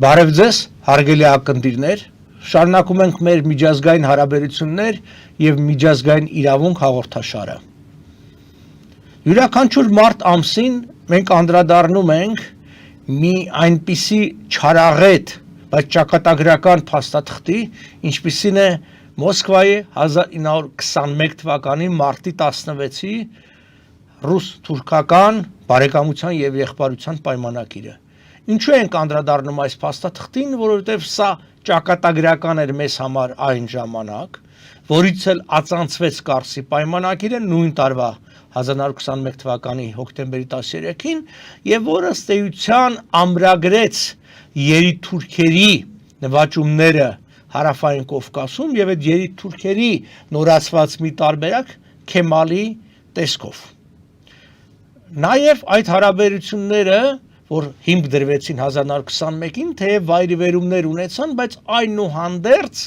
Բարև ձեզ, հարգելի ակնթիռներ, շարունակում ենք մեր միջազգային հարաբերություններ եւ միջազգային իրավունք հաղորդաշարը։ Յուրաքանչյուր մարտ ամսին մենք անդրադառնում ենք մի այնպիսի չարաղետ, բայց ճակատագրական փաստաթղթի, ինչպիսին է Մոսկվայի 1921 թվականի մարտի 16-ի ռուս-թուրքական բարեկամության եւ եղբայրության պայմանագիրը։ Ինչու ենք անդրադառնում այս փաստաթղթին, որովհետև սա ճակատագրական էր մեզ համար այն ժամանակ, որից էլ ածանցվեց Կարսի պայմանագիրը նույն տարվա 1921 թվականի հոկտեմբերի 13-ին եւ որը ըստ էության ամրագրեց երիտթուրքերի նվաճումները հարավային Կովկասում եւ այդ երիտթուրքերի նորացված մի տարբերակ Քեմալի տեսքով։ Նաեւ այդ հարաբերությունները որ հիմք դրվեցին 1921-ին, թեև վայրիվերումներ ունեցան, բայց այնուհանդերձ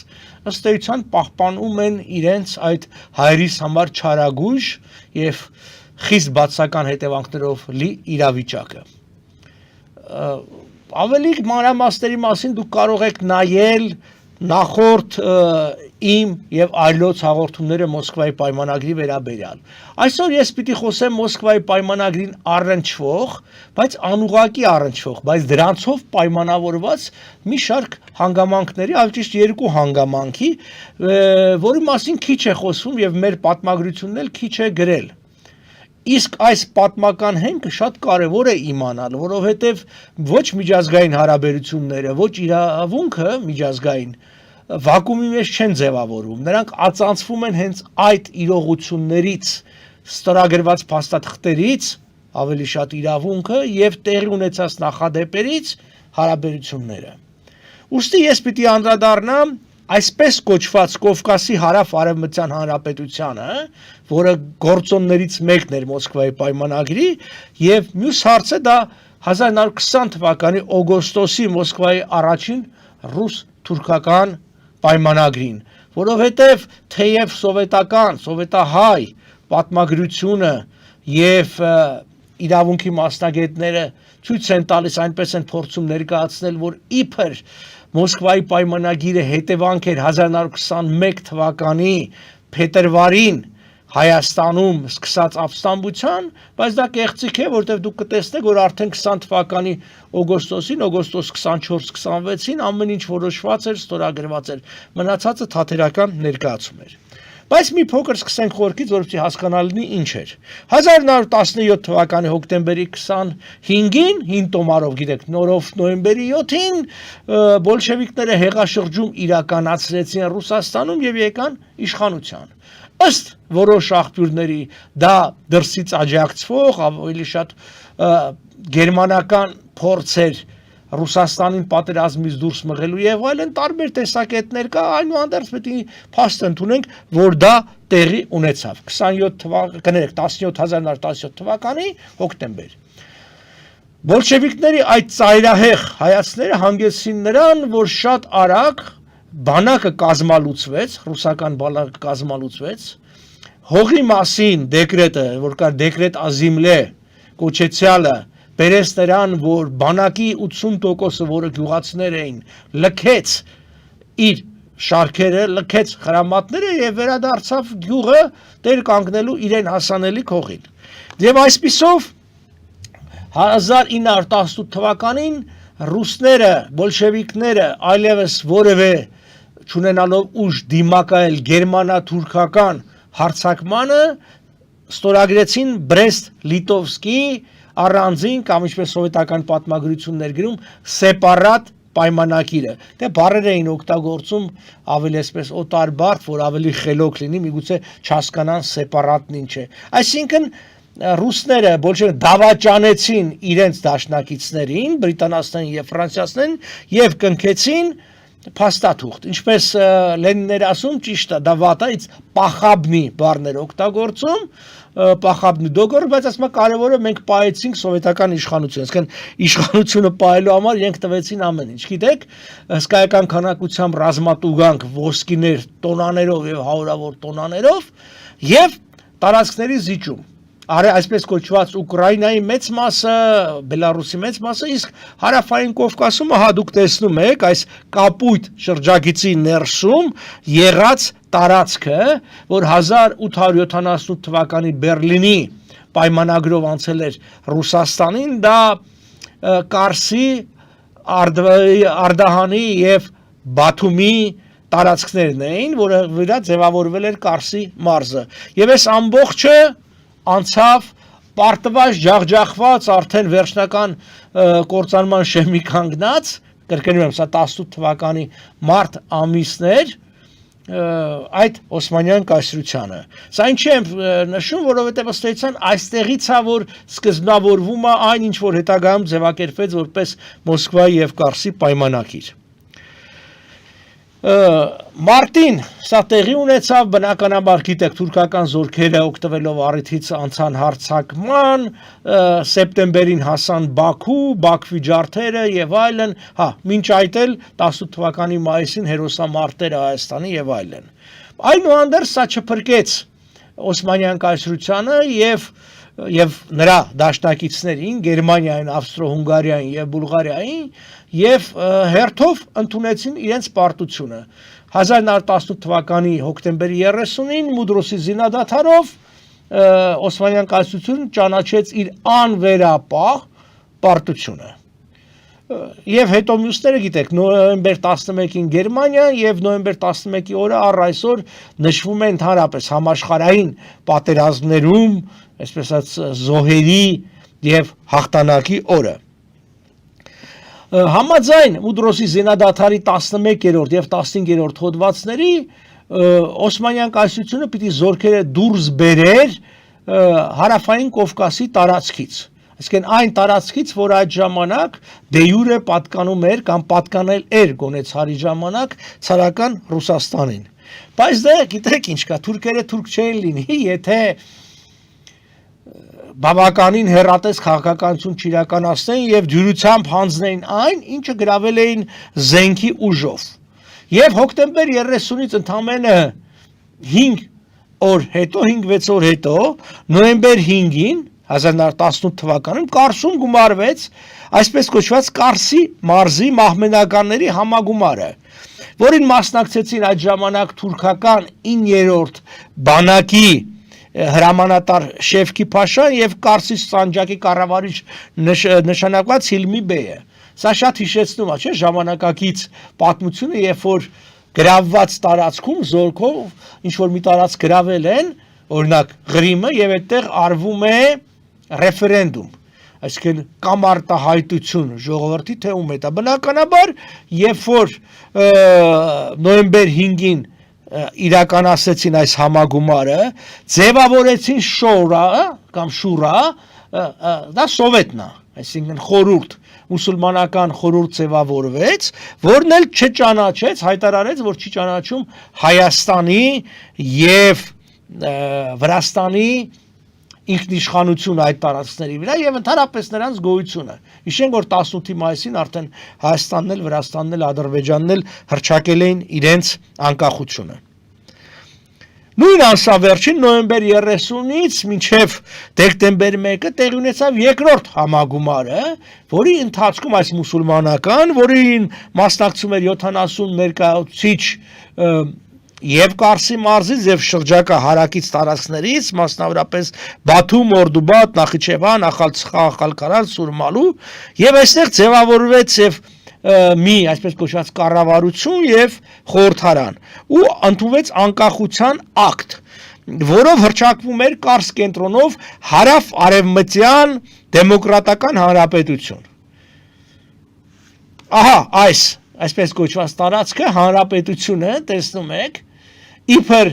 ըստ էության պահպանում են իրենց այդ հայրիս համար չարագույժ եւ խիստ բացական հետևանքներով լի իրավիճակը։ Ավելի մանրամասների մասին դուք կարող եք նայել նախորդ իմ եւ այլոց հաղորդումները Մոսկվայի պայմանագրի վերաբերյալ։ Այսօր ես պիտի խոսեմ Մոսկվայի պայմանագրին առնչվող, բայց անուղղակի առնչվող, բայց դրանցով պայմանավորված մի շարք հանգամանքների, ավելի ճիշտ երկու հանգամանքի, որի մասին քիչ է խոսվում եւ մեր պատմագրությունն էլ քիչ է գրել։ Իսկ այս պատմական հենքը շատ կարևոր է իմանալ, որովհետև ոչ միջազգային հարաբերությունները, ոչ իրավունքը միջազգային վակուումի մեջ չեն ձևավորվում։ Նրանք ածանցվում են հենց այդ իրողություններից, ստորագրված փաստաթղթերից, ավելի շատ իրավունքը եւ տեղի ունեցած նախադեպերից հարաբերությունները։ Ուստի ես պիտի անդրադառնամ այսպես կոչված Կովկասի հարավ-արևմտյան հանրապետությանը, որը գործոններից մեկն էր Մոսկվայի պայմանագրի, եւ մյուս հարցը դա 1920 թվականի օգոստոսի Մոսկվայի առաջին ռուս-թուրքական պայմանագրին, որովհետեւ թեև սովետահայ պատմագրությունը եւ իրավունքի մասնագետները ցույց են տալիս, այնպես են փորձում ներկայացնել, որ իբր Մոսկվայի պայմանագիրը հետևանք էր 1921 թվականի փետրվարին Հայաստանում սկսած ապստամբության, բայց դա կեղծիք է, որտեղ դուք կտեսնեք, որ արդեն 20 թվականի օգոստոսին, օգոստոս 24-26-ին ամեն ինչ որոշված էր, ստորագրված էր, մնացածը թատերական ներկայացում էր։ Բայց մի փոքր սկսենք խորքից, որպեսզի հասկանալ լինի ինչ էր։ 1917 թվականի հոկտեմբերի 25-ին, հին տոմարով գիտեք, նորով նոյեմբերի 7-ին բոլշևիկները հեղաշրջում իրականացրեցին Ռուսաստանում եւ եկան իշխանության։ Ըստ որոշ աղբյուրների դա դրսից աջակցվող, ավելի շատ գերմանական փորձ էր Ռուսաստանին պատերազմից դուրս մղելու եւ այլն տարբեր տեսակետներ կա, այնուհանդերձ պետք է փաստ ընդունենք, որ դա տեղի ունեցավ 1917 թվականի հոկտեմբեր։ Բոլշևիկների այդ ծայրահեղ հայացքները հանգեցրին նրան, որ շատ արագ բանակը կազմալուծվեց, ռուսական բանակը կազմալուծվեց, հողի մասին դեկրետը, որ կար դեկրետ ազիմլե կոչեցյալը բերեց նրան, որ բանակի 80%-ը, որը գյուղացիներ էին, լքեց իր շարքերը, լքեց խրամատները եւ վերադարձավ գյուղը տեր կանգնելու իրեն հասանելիք հողին։ Եվ այսպիսով 1918 թվականին ռուսները, բոլշևիկները այլևս որևէ չունենալով ուժ դիմակայել գերմանա-թուրքական հարձակմանը ստորագրեցին Բրեստ-Լիտովսկի առանձին կամ ինչպես սովետական պատմագրություններ գրում սեպարատ պայմանագիրը։ Դե բառեր էին օգտագործում ավելի այսպես օտար բարդ, որ ավելի խելոք լինի, միգուցե չհասկանան սեպարատն ինչ է։ Այսինքն ռուսները բոլշևիկները դավաճանեցին իրենց դաշնակիցներին, բրիտանացիներին եւ ֆրանսիացիներին եւ կնքեցին փաստաթուղթ, ինչպես Լենինն ասում, ճիշտ է, դա վատայից պախաբնի բառներ օգտագործում, պախաբնի դոգոր, բայց ասում է կարևորը մենք պահեցինք սովետական իշխանությունը, այսինքն իշխանությունը պահելու համար իրենք տվեցին ամեն ինչ, գիտեք, հսկայական քանակությամբ ռազմատուգանք, ոսկիներ, տոնաներով եւ հարյուրավոր տոնաներով եւ տարածքների զիջում։ այսպես կոչված Ուկրաինայի մեծ մասը, Բելարուսի մեծ մասը, իսկ հարավային Կովկասում հա դուք տեսնում եք այս կապույտ շրջագիծի ներսում եղած տարածքը, որ 1878 թվականի Բերլինի պայմանագրով անցել էր Ռուսաստանին, դա Կարսի, Արդահանի եւ Բաթումի տարածքներն էին, որը վրա ձևավորվել էր Կարսի մարզը։ Եվ այս ամբողջը անցավ պարտված, ջախջախված, արդեն վերջնական կործանման շեմի կանգնած, կրկնում եմ, սա 18 թվականի մարտ ամիսներ, այդ Օսմանյան կայսրությանը։ Սա ինչի եմ նշում, որովհետև ըստ էության այստեղից է, որ սկզբնավորվում է այն, ինչ որ հետագայում ձևակերպվեց որպես Մոսկվայի եւ Կարսի պայմանագիր։ Մարտին սա տեղի ունեցավ, բնականաբար գիտեք, թուրքական զորքերը օգտվելով առիթից անցան հարձակման, սեպտեմբերին հասան Բաքու, Բաքվի ջարդերը եւ այլն, մինչ այդ էլ 18 թվականի մայիսին հերոսամարտերը Հայաստանի եւ այլն։ Այնուհանդերձ սա չփրկեց Օսմանյան կայսրությանը եւ նրա դաշնակիցներին, Գերմանիային, Ավստրո-Հունգարիային եւ Բուլղարիային, եւ հերթով ընդունեցին իրենց պարտությունը։ 1918 թվականի հոկտեմբերի 30-ին Մուդրոսի զինադադարով Օսմանյան կայսրությունը ճանաչեց իր անվերապահ պարտությունը։ Եվ հետո մյուսները գիտեք, նոյեմբեր 11-ին Գերմանիան եւ նոյեմբեր 11-ի օրը առ այսօր նշվում է ընդհանրապես համաշխարհային պատերազմներում, այսպես ասած, զոհերի եւ հաղթանակի օրը։ Համաձայն Մուդրոսի զինադադարի 11-րդ եւ 15-րդ հոդվածների Օսմանյան կայսրությունը պիտի զորքերը դուրս բերեր հարավային Կովկասի տարածքից, այսինքն այն տարածքից, որ այդ ժամանակ դե յուրե պատկանում էր կամ պատկանել էր գոնե ցարի ժամանակ ցարական Ռուսաստանին։ Բայց դե գիտեք ինչ կա, թուրքերը թուրք չէին լինի, եթե բավականին հեռատես քաղաքականություն չիրականացնեին եւ դյուրությամբ հանձնեին այն, ինչը գրավել էին զենքի ուժով։ Եվ հոկտեմբեր 30-ից ընդամենը 5 օր հետո, 5-6 օր հետո, նոյեմբեր 5-ին 1918 թվականում Կարսում գումարվեց այսպես կոչված Կարսի մարզի մահմեդականների համագումարը, որին մասնակցեցին այդ ժամանակ թուրքական 9-րդ բանակի հրամանատար Շևկի Փաշան եւ Կարսի սանջակի կառավարիչ նշանակված Հիլմի բեյը։ Սա շատ հիշեցնում է, չէ՞, ժամանակակից պատմությունը, երբ որ գրավված տարածքում զորքով ինչ որ մի տարածք գրավել են, օրինակ Ղրիմը, եւ այդտեղ արվում է ռեֆերենդում, այսինքն կամ արտահայտություն ժողովրդի թե ում է դա։ Բնականաբար, երբ որ նոյեմբեր 5-ին իրականացրեցին այս համագումարը, ձևավորեցին շորա կամ շուրա, դա սովետնա, այսինքն խորհուրդ, մուսուլմանական խորհուրդ ձևավորվեց, որն էլ չճանաչեց, հայտարարեց, որ չի ճանաչում Հայաստանի եւ Վրաստանի ինքնիշխանություն այդ տարածքների վրա եւ ընդհանրապես նրանց գոյությունը։ Հիշենք, որ 18 մայիսին արդեն Հայաստանն էլ, Վրաստանն էլ, Ադրբեջանն էլ հռչակել էին իրենց անկախությունը։ Նույն ամսավերջին նոյեմբեր 30-ից մինչև դեկտեմբեր 1-ը տեղի ունեցավ երկրորդ համագումարը, որի ընթացքում այս մուսուլմանական, որին մասնակցում էր 70 ներկայացուցիչ եւ Կարսի մարզից եւ շրջակա հարակից տարածքներից, մասնավորապես Բաթում, Օրդուբադ, Նախիջևան, Ախալքարան, Սուրմալու, եւ այստեղ ձևավորվեց եւ մի այսպես կոչված կառավարություն եւ խորհրդարան ու ընդունվեց անկախության ակտ, որով հռչակվում էր Կարս կենտրոնով հարավ-արևմտյան դեմոկրատական հանրապետություն։ Ահա այսպես կոչված տարածքը հանրապետությունը, տեսնում եք, իբր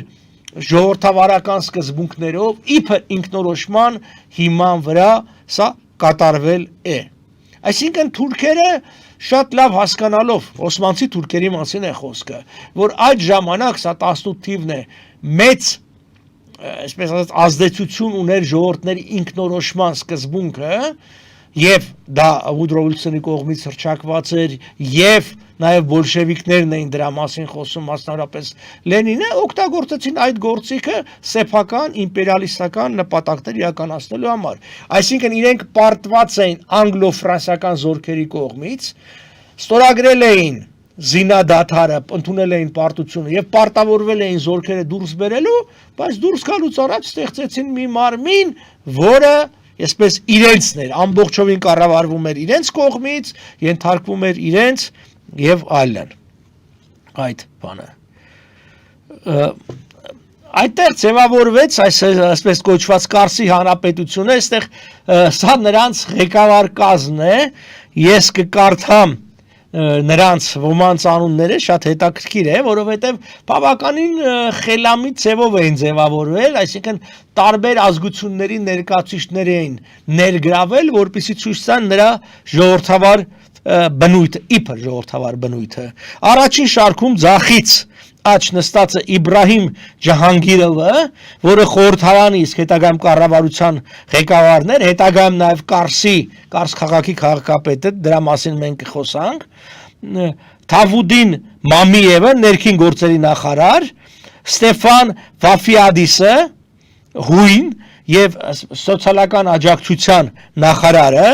ժողովրդավարական սկզբունքներով, իբր ինքնորոշման հիման վրա սա կատարվել է։ Այսինքն թուրքերը շատ լավ հասկանալով, օսմանցի թուրքերի մասին է խոսքը, որ այդ ժամանակ սա 18 թիվն է, մեծ այսպես ասած ազդեցություն ուներ ժողովուրդների ինքնորոշման սկզբունքը, եւ դա Վուդրո Վիլսոնի կողմից հռչակված էր եւ նաև բոլշևիկներն էին դրա մասին խոսում, մասնավորապես Լենինը, օգտագործեցին այդ գործիքը սեփական իմպերիալիստական նպատակներ իրականացնելու համար։ Այսինքն իրենք պարտված էին անգլո-ֆրանսիական զորքերի կողմից, ստորագրել էին զինադադարը, ընդունել էին պարտությունը եւ պարտավորվել էին զորքերը դուրս բերելու, բայց դուրս գալուց առաջ ստեղծեցին մի մարմին, որը այսպես իրենցն էր, ամբողջովին կառավարվում էր իրենց կողմից, ենթարկվում էր իրենց եւ այլն։ Այդ բանը։ Այդտեղ ձևավորվեց այսպես կոչված Կարսի հանրապետությունը, այստեղ սա նրանց ղեկավար կազմն է, ես կկարդամ նրանց ոմանց անունները, շատ հետաքրքիր է, որովհետև բավականին խելամիտ ձևով էին ձևավորվել, այսինքն տարբեր ազգությունների ներկայացուցիչներ էին ներգրավել, որպեսզի ցույց տան նրա ժողովրդավար բնույթը, իբր ժողովրդավար բնույթը։ Առաջին շարքում ձախից աջ նստածը Իբրահիմ Ջահանգիրովը, որը խորհրդարանի իսկ հետագայում կառավարության ղեկավարն էր, հետագայում նաև Կարս քաղաքի քաղաքապետը, դրա մասին մենք կխոսանք, Թավուդին Մամիևը, ներքին գործերի նախարար, Ստեփան Վաֆիադիսը, հույն եւ սոցիալական աջակցության նախարարը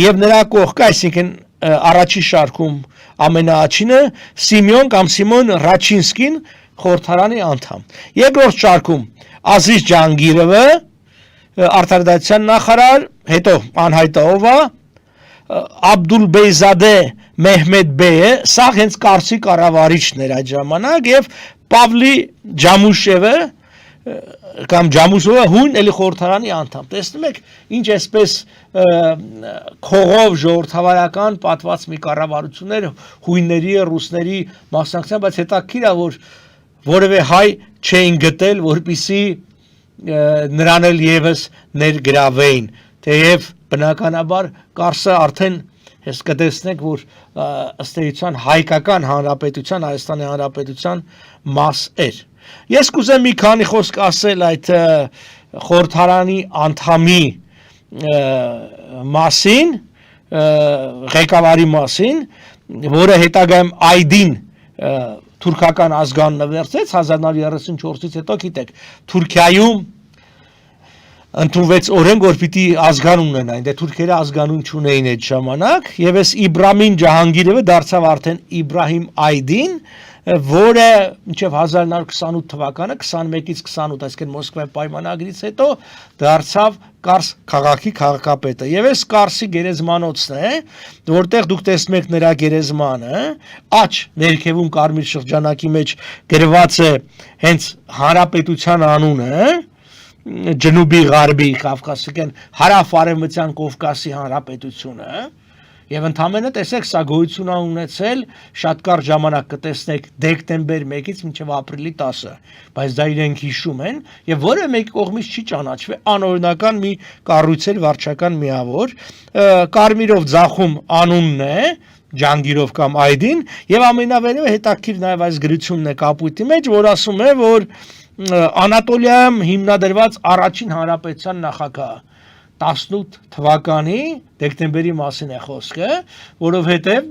եւ նրա կողքը, այսինքն առաջի շարքում ամենաաչինը Սիմեոն կամ Սիմոն Ռաչինսկին, խորհրդարանի անդամ։ Երկրորդ շարքում Ազիզ Ջանգիրովը, արտարդատության նախարար, հետո անհայտողը, Աբդուլբեյզադե Մեհմեդ Բեյը, սա հենց Կարսի կառավարիչն էր այդ ժամանակ, եւ Պավլի Ջամուշևը կամ Ջամուսովը հույն էլի խորհրդարանի անդամ։ Տեսնում եք, ինչ այսպես քողով ժողովրդավարական պատված մի կառավարություններ հույնների, ռուսների մասնակցությամբ, բայց հետաքրքիր է, որ որևէ հայ չէին գտել, որպիսի նրան էլ եւս ներգրավեին, թեև բնականաբար Կարսը արդեն ես կտեսնեք, որ ըստ էության հայկական հանրապետության, Հայաստանի հանրապետության մաս էր։ Ես կուզեմ մի քանի խոսք ասել այդ խորհրդարանի անդամի մասին, ղեկավարի մասին, որը հետագայում Այդին թուրքական ազգան նվերցեց 1934-ից հետո, գիտեք, Թուրքիայում ընդունվեց օրենք, որ պիտի ազգանուն ունենային, դե թուրքերը ազգանուն չունեին այդ ժամանակ, եւ այս Իբրահիմ Ջահանգիրովը դարձավ արդեն Իբրահիմ Այդին, որը մինչև 1928 թվականը 21-ից 28, այսինքն Մոսկվայի պայմանագրից հետո դարձավ Կարս քաղաքի քաղաքապետը։ Եվ այս Կարսի գերեզմանոցն է, որտեղ դուք տեսնում եք նրա գերեզմանը, աջ ներքևում կարմիր շրջանակի մեջ գրված է հենց հանրապետության անունը, Ջնուբի Ղարբի Կովկասական հարավ-արևմտյան Կովկասի հանրապետությունը, եւ ընդամենը տեսեք, սա գոյություն ա ունեցել շատ կարճ ժամանակ, կտեսնեք դեկտեմբեր 1-ից մինչև ապրիլի 10-ը, բայց դա իրենք հիշում են եւ որը մեկ կողմից չի ճանաչվել, անօրինական մի կառույց էր, վարչական միավոր, կարմիրով ձախում անունն է Ջանգիրով կամ Այդին, եւ ամենավերևը հետաքրքիր նաեւ այս գրությունն է կապույտի մեջ, որ ասում է, որ Անատոլիայում հիմնադրված առաջին հանրապետության նախագահ 18 թվականի դեկտեմբերի մասին է խոսքը, որովհետև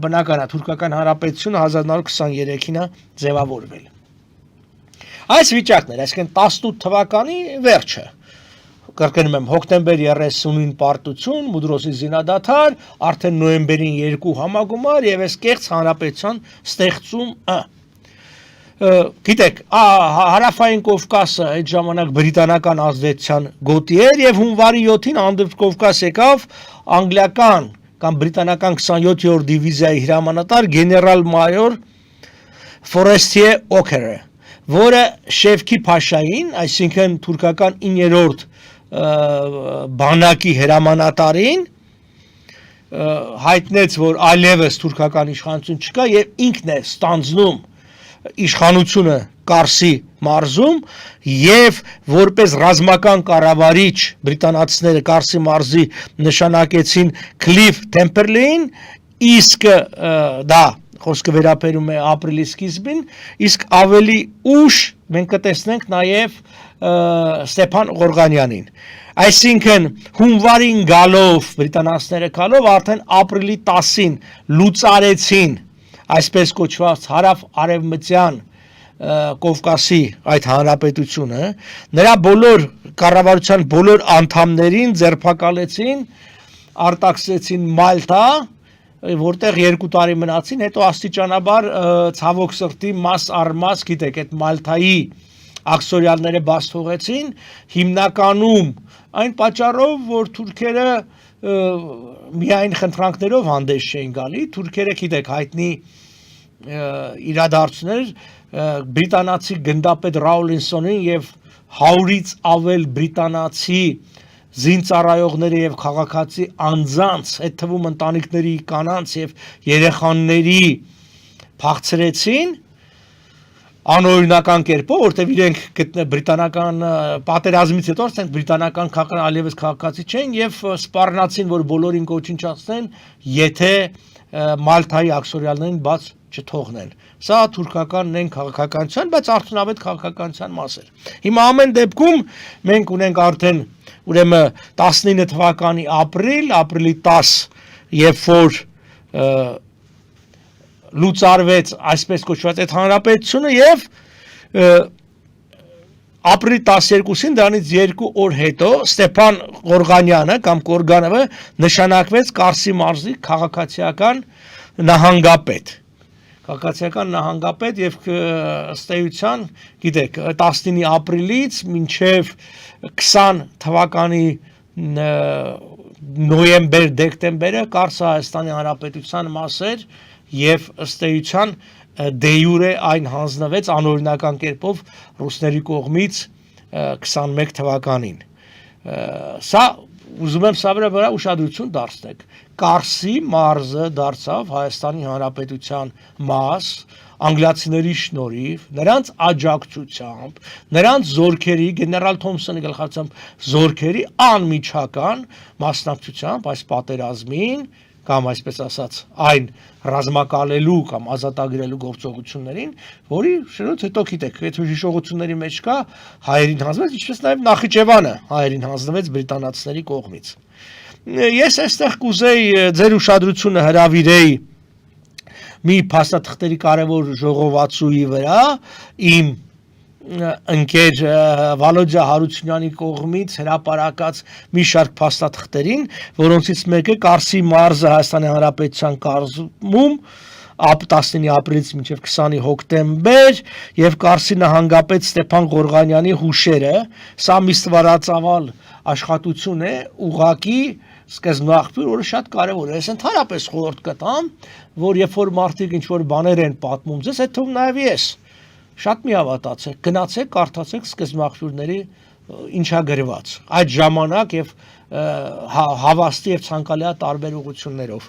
բնական է թուրքական հանրապետությունը 1923-ին է ձևավորվել։ Այս վիճակն էր, այսինքն 18 թվականի վերջը, կրկնում եմ, հոկտեմբեր 30-ին պարտություն, Մուդրոսի զինադադար, արդեն նոյեմբերին 2 համագումար եւ այս կեղծ հանրապետության ստեղծումը։ Գիտեք, հարավային Կովկասը այդ ժամանակ բրիտանական ազդեցության գոտի էր եւ հունվարի 7-ին Անդրբ Կովկաս եկավ անգլիական կամ բրիտանական 27-րդ դիվիզիայի հրամանատար գեներալ-մայոր Ֆորեստիե Օքերը, որը Շևքի Փաշային, այսինքն թուրքական 9-րդ բանակի հրամանատարին հայտնեց, որ այլևս թուրքական իշխանություն չկա եւ ինքն է ստանձնում իշխանությունը Կարսի մարզում եւ որպես ռազմական կառավարիչ բրիտանացիները Կարսի մարզի նշանակեցին Քլիֆ Թեմպերլեին, իսկ դա խոսքը վերաբերում է ապրիլի սկիզբին, իսկ ավելի ուշ մենք կտեսնենք նաեւ Ստեփան Ղորղանյանին։ Այսինքն հունվարին գալով բրիտանացիները գալով արդեն ապրիլի 10-ին լուծարեցին այսպես կոչված հարավ-արևմտյան Կովկասի այդ հանրապետությունը, նրա բոլոր կառավարության բոլոր անդամներին ձերբակալեցին, արտաքսեցին Մալտա, որտեղ 2 տարի մնացին, հետո աստիճանաբար ցավոք սրտի մաս առ մաս, գիտեք, այդ Մալտայի աքսորիալները բաց թողեցին, հիմնականում այն պատճառով, որ թուրքերը միայն խնդրանքներով հանդես չէին գալի, թուրքերը գիտեք հայտնի իրադարձություններ բրիտանացի գնդապետ Ռաուլինսոնին եւ 100-ից ավել բրիտանացի զինծառայողների եւ քաղաքացի անձանց, այդ թվում ընտանիքների կանանց եւ երեխաների փախցրեցին անօրինական կերպով, որտեղ իրենք բրիտանական պատերազմից հետո ասենք բրիտանական այլևս քաղաքացի չեն եւ սպառնացին, որ բոլորին կոչնչացնեն, եթե Մալթայի աքսորիալներին բաց չթողնեն։ Սա թուրքական նեն քաղաքականության, բայց արդյունավետ քաղաքականության մաս էր։ Հիմա ամեն դեպքում մենք ունենք արդեն ուրեմն 19 թվականի ապրիլի 10, երբ որ լուծարվեց այսպես կոչված այդ հանրապետությունը եւ ապրիլի 12-ին դրանից 2 օր հետո Ստեփան Գորգանյանը կամ Գորգանովը նշանակվեց Կարսի մարզի քաղաքացիական նահանգապետ։ Քաղաքացիական նահանգապետ եւ ըստ էության, գիտեք, 19 ապրիլից մինչեւ 20 թվականի նոյեմբեր-դեկտեմբերը Կարսը Հայաստանի Հանրապետության մաս էր եւ ըստ էության դե յուրե այն հանձնվեց անօրինական կերպով ռուսների կողմից 21 թվականին։ Սա ուզում եմ սա վրա ուշադրություն դարձնեք։ Կարսի մարզը դարձավ Հայաստանի Հանրապետության մաս անգլիացիների շնորհիվ, նրանց աջակցությամբ, նրանց զորքերի գեներալ Թոմսոնի գլխավորությամբ զորքերի անմիջական մասնակցությամբ այս պատերազմին կամ այսպես ասած այն ռազմակալելու կամ ազատագրելու գործողություններին, որի շնորհիվ հետո գիտեք, այդ հիշողությունների մեջ կա հայերին հանձնվեց, ինչպես նաև Նախիջևանը հայերին հանձնվեց բրիտանացիների կողմից։ Ես այստեղ կուզեի ձեր ուշադրությունը հրավիրեի մի փաստաթղթերի կարևոր ժողովածուի վրա, իմ ընկեր Վալոդյա Հարությունյանի կողմից հրապարակած մի շարք փաստաթղթերին, որոնցից մեկը Կարսի մարզը Հայաստանի Հանրապետության կազմում 19 ապրիլից մինչև 20 հոկտեմբեր եւ Կարսի նահանգապետ Ստեփան Գորգանյանի հուշերը, սա մի ստվարածավալ աշխատություն է, ուղղակի սկզբնաղբյուր, որը շատ կարևոր է։ Ես ընդհանրապես խորհուրդ կտամ, որ երբ որ մարդիկ ինչ-որ բաներ են պատմում, ձեզ այդ թվում նաև ես շատ մի հավատացեք, գնացեք, կարդացեք սկզբնաղբյուրների ինչա գրված, այդ ժամանակ եւ հավաստի եւ ցանկալի տարբեր ուղություններով։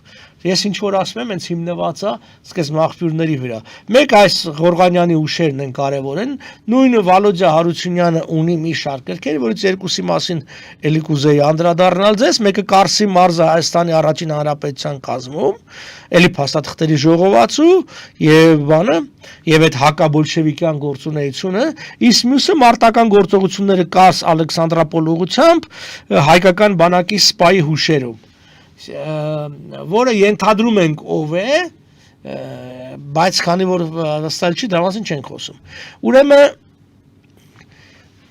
Ես ինչ որ ասում եմ, հենց հիմնված է սկզբնաղբյուրների վրա։ Մեկ այս Գորգանյանի հուշերն են կարևոր են, նույնը Վալոդյա Հարությունյանը ունի մի շարք գրքեր, որից երկուսի մասին էլի կուզեի անդրադառնալ ձեզ, մեկը Կարսի մարզը Հայաստանի առաջին հանրապետության կազմում, էլի փաստաթղթերի ժողովածու եւ բանը, եւ այդ հակաբոլշևիկյան գործունեությունը, իսկ մյուսը մարտական գործողությունները Կարս Ալեքսանդրապոլ ուղությամբ հայկական բանակի սպայի հուշերում, որը ենթադրում ենք ով է, բայց քանի որ վստահ չի, դրա մասին չենք խոսում։ Ուրեմն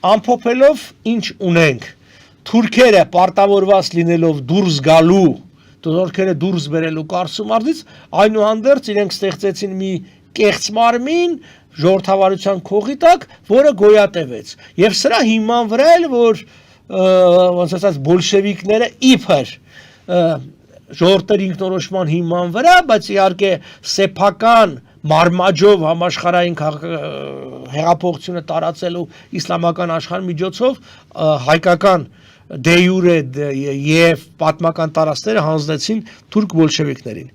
ամփոփելով ինչ ունենք, թուրքերը պարտավորված լինելով դուրս գալու, թուրքերը դուրս բերելու Կարսու մարզից, այնուհանդերձ իրենք ստեղծեցին մի կեղծ մարմին ժողովրդավարության քողի տակ, որը գոյատևեց։ Եվ սրա հիման վրա էլ որ ոնց ասած բոլշևիկները իբր ժողովրդերի ինքնորոշման հիման վրա, բայց իհարկե սեփական մարմաջով համաշխարհային հեղափոխությունը տարածելու իսլամական աշխարհի միջոցով հայկական դե յուրե եւ պատմական տարածքները հանձնեցին թուրք բոլշևիկներին։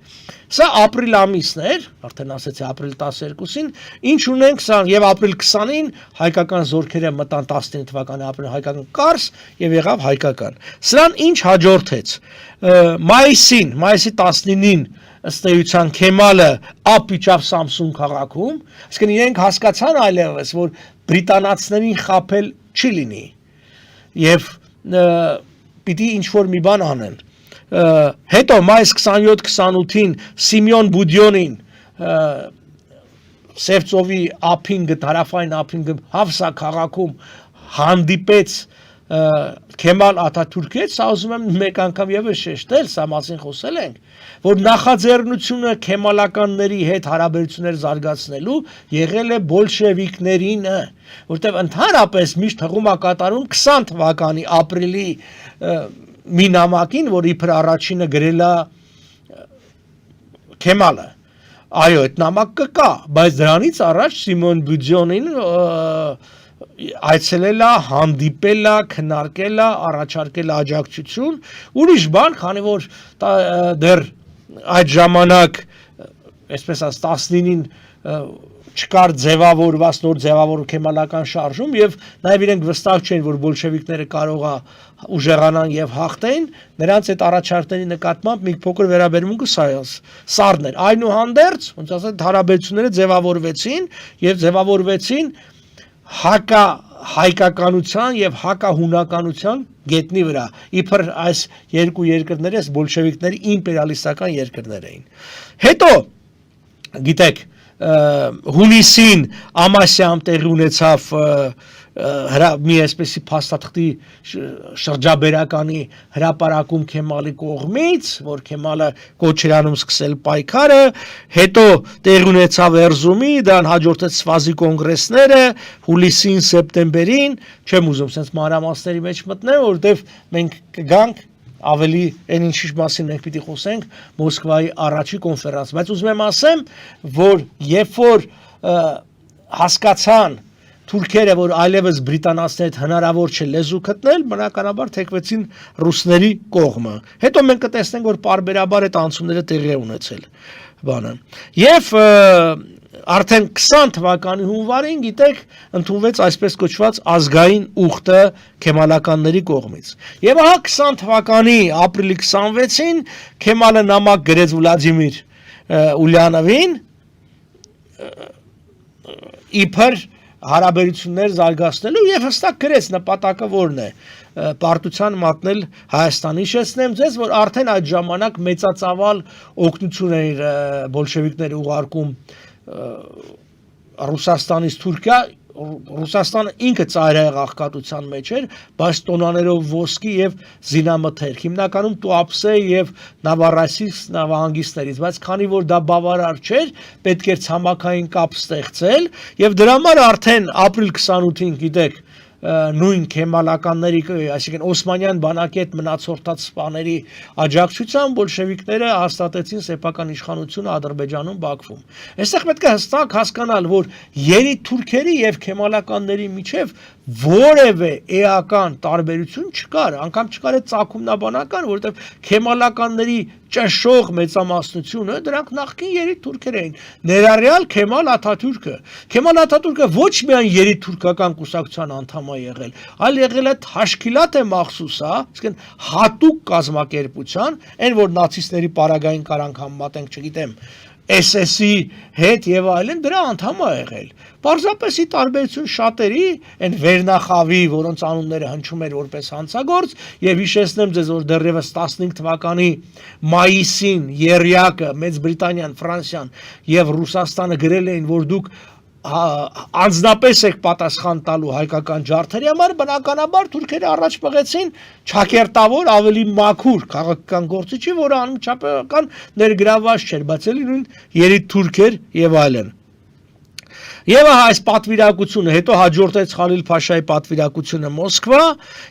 Սա ապրիլ ամիսն էր, արդեն ասեցի ապրիլ 12-ին, ինչ ունենք սա եւ ապրիլ 20-ին հայկական զորքերը մտան 19 թվականի ապրիլ հայկական Կարս եւ եղավ հայկական։ Սրան ինչ հաջորդեց։ Մայիսի 19-ին ըստ էության Քեմալը ապիճավ Սամսուն քաղաքում, այսինքն իրենք հասկացան այլևս, որ բրիտանացիներին խաբել չի լինի եւ պիտի ինչ-որ մի բան անեն։ Հետո մայիս 27-28-ին Սիմեոն Բուդյոնին Սևծովի ափինգը, հարավային ափինգը Հավսա քաղաքում հանդիպեց Քեմալ Աթաթուրքի հետ, սա ուզում եմ մեկ անգամ եւս շեշտել, սա մասին խոսել ենք, որ նախաձեռնությունը քեմալականների հետ հարաբերություններ զարգացնելու եղել է բոլշևիկներինը, որտեղ ընդհանրապես միշտ հղում է կատարում 20 թվականի ապրիլի մի նամակին, որ իբր առաջինը գրել է Քեմալը։ Այո, այդ նամակը կա, բայց դրանից առաջ Սիմոն Բյուջոնին այցելել է, հանդիպել է, քննարկել է, առաջարկել աջակցություն, ուրիշ բան, քանի որ դեռ այդ ժամանակ, այսպես ասած 19-ին չկար ձևավորված նոր ձևավորում քեմալական շարժում եւ նաեւ իրենք վստահ չեն, որ բոլշևիկները կարող է ուժեղանան եւ հաղթեն, նրանց այդ առաջարկների նկատմամբ մի փոքր վերաբերմունքը սառն էր։ Այնուհանդերձ, ոնց ասած, հարաբերությունները ձևավորվեցին եւ ձևավորվեցին հայկականության եւ հակահունականության գետնի վրա։ Իբր այս երկու երկրները բոլշևիկների իմպերիալիստական երկրներ էին։ Հետո գիտեք հունիսին Ամասիայում տեղի ունեցավ մի այսպեսի փաստաթղթի շրջաբերականի հրապարակում Քեմալի կողմից, որ Քեմալը կոչ էր անում սկսել պայքարը, հետո տեղի ունեցավ Էրզումի, դրան հաջորդեց Սվազի կոնգրեսները, հուլիսին, սեպտեմբերին, չեմ ուզում sense մանրամասների մեջ մտնեմ, որովհետև մենք կգանք ավելի այն ինչի մասին մենք պիտի խոսենք Մոսկվայի առաջի կոնֆերանս, բայց ուզում եմ ասեմ, որ երբ որ հասկացան թուրքերը, որ այլևս բրիտանացիների հետ հնարավոր չէ լեզու գտնել, բնականաբար թեքվեցին ռուսների կողմը։ Հետո մենք կտեսնենք, որ պարբերաբար այդ անցումները տեղի ունեցել բանը։ Եվ արդեն 20 թվականի հունվարին, գիտեք, ընդունվեց այսպես կոչված ազգային ուխտը քեմալականների կողմից։ Եվ ահա 20 թվականի ապրիլի 26-ին Քեմալը նամակ գրեց Վլադիմիր Ուլյանովին իբր հարաբերություններ զարգացնելու եւ հստակ գրեց նպատակը որն է պարտության մատնել Հայաստանի։ Հիշեցնեմ ձեզ, որ արդեն այդ ժամանակ մեծածավալ օգնություն էր բոլշևիկները ուղարկում Ռուսաստանից Թուրքիա, Ռուսաստանը ինքը ծայրահեղ աղքատության մեջ էր, բայց տոնաներով ոսկի եւ զինամթերք, հիմնականում Տուապսե եւ Նավարասիս նավահանգիստներից, բայց քանի որ դա բավարար չէր, պետք էր ցամաքային կապ ստեղծել եւ դրա համար արդեն ապրիլ 28-ին, գիտեք, նույն քեմալականների, այսինքն Օսմանյան բանակի հետ մնացորդած սպաների աջակցությամբ բոլշևիկները հաստատեցին սեփական իշխանությունը Ադրբեջանում, Բաքվում։ Այստեղ պետք է հստակ հասկանալ, որ երիտթուրքերի եւ քեմալականների միջև որևէ էական տարբերություն չկար, անգամ չկար այդ ծագումնաբանական, որովհետեւ քեմալականների ճշող մեծամասնությունը դրանք նախկին երիտթուրքեր էին, ներառյալ Քեմալ Աթաթուրքը։ Քեմալ Աթաթուրքը ոչ միայն երիտթուրքական կուսակցության անդամ է եղել, այլ եղել է Թաշքիլաթե Մախսուսա, այսինքն հատուկ կազմակերպության, այն որ նացիստների պարագային կարանք համեմատենք, չգիտեմ, SS-ի հետ եւ այլն դրա անդամ է եղել։ Պարզապես ի տարբերություն շատերի, այն Վերնախավի, որոնց անունները հնչում էր որպես հանցագործ, եւ հիշեցնեմ ձեզ, որ դեռևս 15 թվականի մայիսին Եռյակը, Մեծ Բրիտանիան, Ֆրանսիան եւ Ռուսաստանը գրել էին, որ դուք անձնապես եք պատասխան տալու հայկական ջարդերի համար, բնականաբար թուրքերը առաջ մղեցին ճակերտավոր ավելի մաքուր քաղաքական գործիչի, որը անմիջապես ներգրավված չէր, բայց էլի նույն երիտթուրքեր եւ այլն։ Եվ այս պատվիրակությունը, հետո հաջորդեց Խալիլ Փաշայի պատվիրակությունը Մոսկվա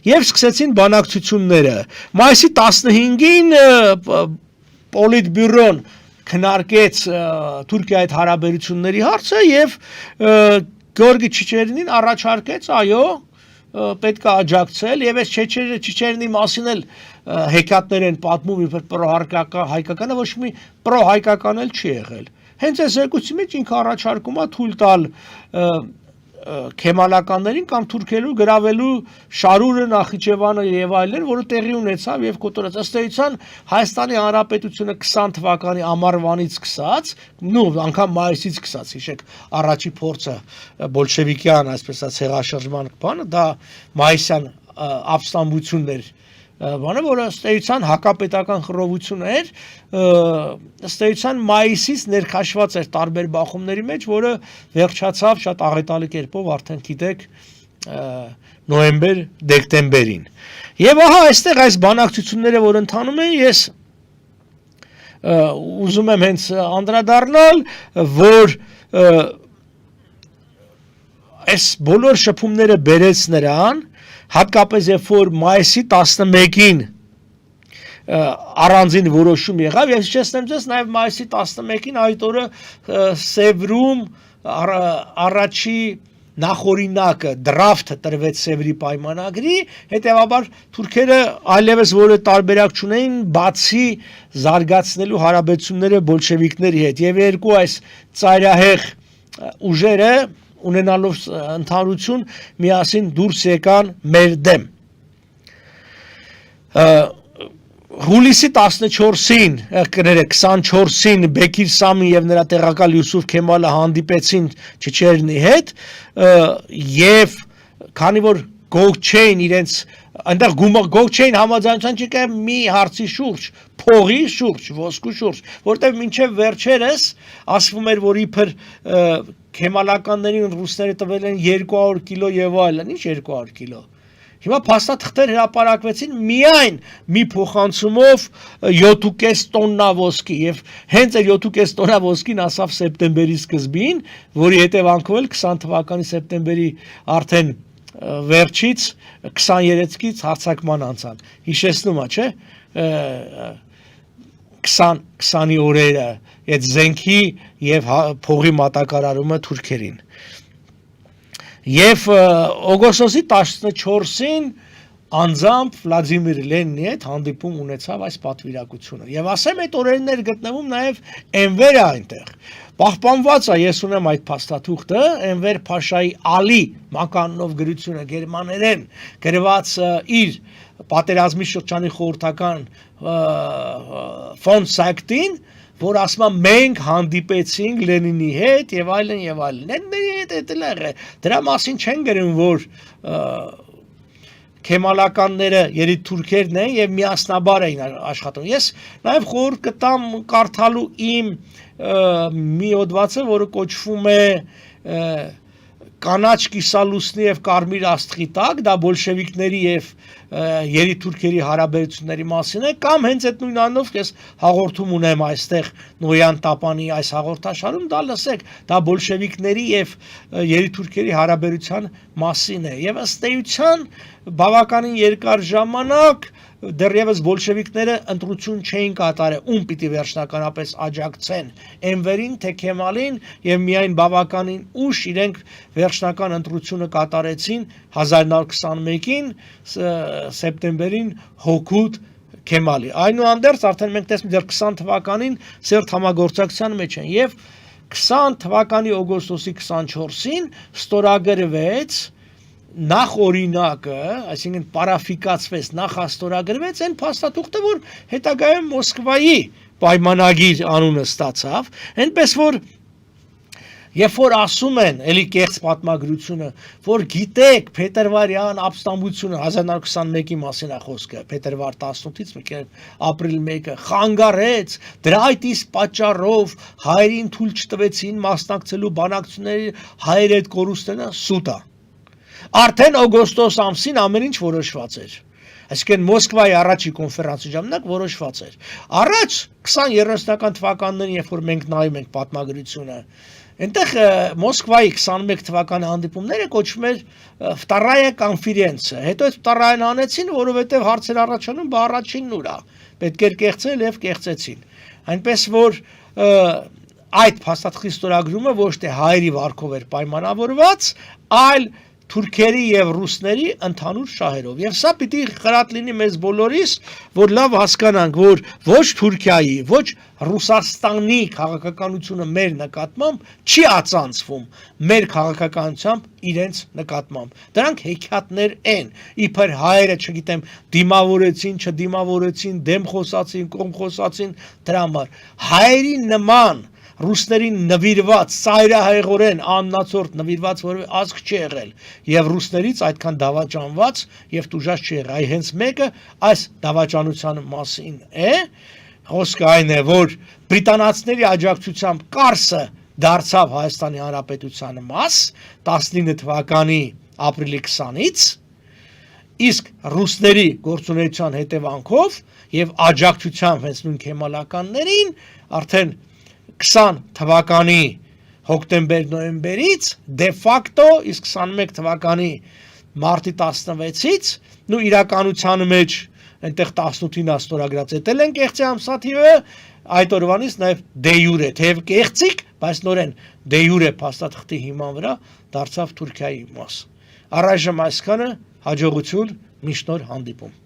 եւ սկսեցին բանակցությունները։ Մայիսի 15-ին Պոլիտբյուրոն քննարկեց Թուրքիայի հետ հարաբերությունների հարցը եւ Գեորգի Չիչերինին առաջարկեց, այո, պետք է աջակցել եւ այս Չիչերինի մասին էլ հեքիաթներ են պատմում իբր պրոհայկական, ոչ մի պրոհայկական էլ չի եղել։ Հենց այս երկուսի մեջ ինքը առաջարկում է թույլ տալ քեմալականներին կամ թուրքերու գրավելու Շարուրը, Նախիջևանը եւ այլն, որը տեղի ունեցավ եւ կոտորած ըստ էության Հայաստանի Հանրապետությունը 20 թվականի ամառվանից սկսած, անգամ մայիսից սկսած, հիշեք, առաջի փորձը բոլշևիկյան, այսպես ասած, հեղաշրջման բանը, դա մայիսյան ապստամբություններ բանը, որը ըստ էության հակապետական խռովություն էր, ըստ էության մայիսից ներքաշված էր տարբեր բախումների մեջ, որը վերջացավ շատ աղետալի կերպով, արդեն գիտեք, նոյեմբեր, դեկտեմբերին։ Եվ ահա այստեղ այս բանակցությունները, որ ընթանում են, ես ուզում եմ հենց անդրադառնալ, որ այս բոլոր շփումները բերեց նրան, հատկապես երբ որ մայիսի 11-ին առանձին որոշում եղավ, ես հիշեցնեմ ձեզ, նաև մայիսի 11-ին այդ օրը Սևրում առաջի նախօրինակը դրաֆթը տրվեց Սևրի պայմանագրի, հետևաբար թուրքերը այլևս որը տարբերակ չունեին, բացի զարգացնելու հարաբերությունները բոլշևիկների հետ, եւ երկու այս ծայրահեղ ուժերը ունենալով ընդհանրություն միասին դուրս եկան մեր դեմ։ Հուլիսի 14-ին, 24-ին Բեկիր Սամին եւ նրա տեղակալ Յուսուֆ Քեմալը հանդիպեցին չեչերնի հետ եւ քանի որ գող չէին իրենց այնտեղ գող չէին համաձայնության չկա մի հարցի շուրջ, փողի շուրջ, ոսկու շուրջ, որտեղ մինչև վերջերս ասվում էր, որ իբր քեմալականներին ռուսները տվել են 200 կիլո եւ այլն, ինչ 200 կիլո։ Հիմա փաստաթղթեր հրապարակվեցին միայն մի փոխանցումով 7.5 տոննա ոսկի եւ հենց այդ 7.5 տոննա ոսկին ասավ սեպտեմբերի սկզբին, որի հետևանքով էլ 20 թվականի սեպտեմբերի արդեն վերջից 23-ից հարձակման անցան։ Հիշեցնում ա, չէ՞, 20-ի օրերը այդ զենքի եւ փողի մատակարարումը թուրքերին։ Եվ օգոստոսի 14-ին անձամբ Վլադիմիր Լենինի հետ հանդիպում ունեցավ այս պատվիրակությունը։ Եվ ասեմ, այդ օրերներ գտնվում նաև Էնվերը այնտեղ։ Պահպանված է, ես ունեմ այդ փաստաթուղթը, Էնվեր Փաշայի Ալի մականունով գրությունը գերմաներեն գրված իր պատերազմի շրջանի խորհրդական ֆոն Սակտին, որ ասում է մենք հանդիպեցինք Լենինի հետ եւ այլն եւ այլն։ Լենինի հետ դրա մասին չեն գրում, որ քեմալականները երիտ թուրքերն են եւ միասնաբար էին աշխատում։ Ես նաեւ խորհուրդ կտամ կարդալու իմ մի հոդվածը, որը կոչվում է կանաչ կիսալուսնի եւ կարմիր աստղի տակ, դա բոլշևիկների եւ երիտուրքերի հարաբերությունների մասին է, կամ հենց այդ նույն անով ես հաղորդում ունեմ այստեղ Նոյան Տապանի այս հաղորդաշարում, դա լսեք, դա բոլշևիկների եւ երիտուրքերի հարաբերության մասին է եւ ըստ էության բավականին երկար ժամանակ դեռևս բոլշևիկները ընտրություն չէին կատարել, ում պիտի վերջնականապես աջակցեն Էնվերին, թե Քեմալին եւ միայն բավականին ուշ իրենք վերջնական ընտրությունը կատարեցին 1921-ին սեպտեմբերին հօգուտ Քեմալի։ Այնուհանդերձ արդեն մենք տեսնում դեռ 20 թվականին սերտ համագործակցության մեջ են եւ 20 թվականի օգոստոսի 24-ին ստորագրվեց նախ օրինակը, այսինքն պարաֆիկացվեց, նախաստորագրվեց այն փաստաթուղթը, որ հետագայում Մոսկվայի պայմանագիր անունը ստացավ, այնպես որ երբ որ ասում են, էլի կեղծ պատմագրությունը, որ գիտեք փետրվարյան ապստամբությունը 1921-ի մասին է խոսքը, փետրվար 18-ից ապրիլ 1-ը խանգարեց, դրա այդ իսկ պատճառով հայերին թույլ չտվեցին մասնակցելու բանակցությունների հայեր այդ կորուստները սուտ է։ Արդեն օգոստոս ամսին ամեն ինչ որոշված էր։ Այսինքն Մոսկվայի առաջի կոնֆերանսի ժամանակ որոշված էր։ Առաջ 20-30-ական թվականներին, երբ որ մենք նայում ենք պատմագրությունը, այնտեղ Մոսկվայի 21 թվականի հանդիպումները կոչվում էր Վտարայա կոնֆերենցը։ Հետո այդ Վտարայան անեցին, որովհետև հարցեր առաջանում բա առաջինն ուր է։ Պետք էր կեղծել եւ կեղծեցին։ Այնպես որ այդ փաստաթղթի ստորագրումը ոչ թե հայերի վարկով էր պայմանավորված, այլ թուրքերի եւ ռուսների ընդհանուր շահերով։ Եվ սա պիտի խրատ լինի մեզ բոլորիս, որ լավ հասկանանք, որ ոչ Թուրքիայի, ոչ Ռուսաստանի քաղաքականությունը մեր նկատմամբ չի ածանցվում մեր քաղաքականությամբ իրենց նկատմամբ։ Դրանք հեքիաթներ են, իբր հայերը, չգիտեմ, դիմավորեցին, չդիմավորեցին, դեմ խոսացին, կողմ խոսացին, դրա համար հայերի նման ռուսներին նվիրված ծայրահեղորեն աննացորդ նվիրված որևէ ազգ չի եղել եւ ռուսներից այդքան դավաճանված եւ տուժած չի եղել։ Այ հենց մեկը այս դավաճանության մասին է, խոսքը այն է, որ բրիտանացիների աջակցությամբ Կարսը դարձավ Հայաստանի Հանրապետության մաս 19 թվականի ապրիլի 20-ից, իսկ ռուսների գործունեության հետևանքով եւ աջակցությամբ հենց նույն քեմալականներին արդեն 20 թվականի հոկտեմբեր-նոյեմբերից դե ֆակտո, իսկ 21 թվականի մարտի 16-ից նու իրականության մեջ այնտեղ 18-ին ստորագրած էտել են կեղծի ամսաթիվը, այդ օրվանից նաև դե յուրե, թեև կեղծիկ, բայց նորեն դե յուրե փաստաթղթի հիման վրա դարձավ Թուրքիայի մաս։ Առայժմ այսքանը, հաջողություն, միշտ նոր հանդիպում։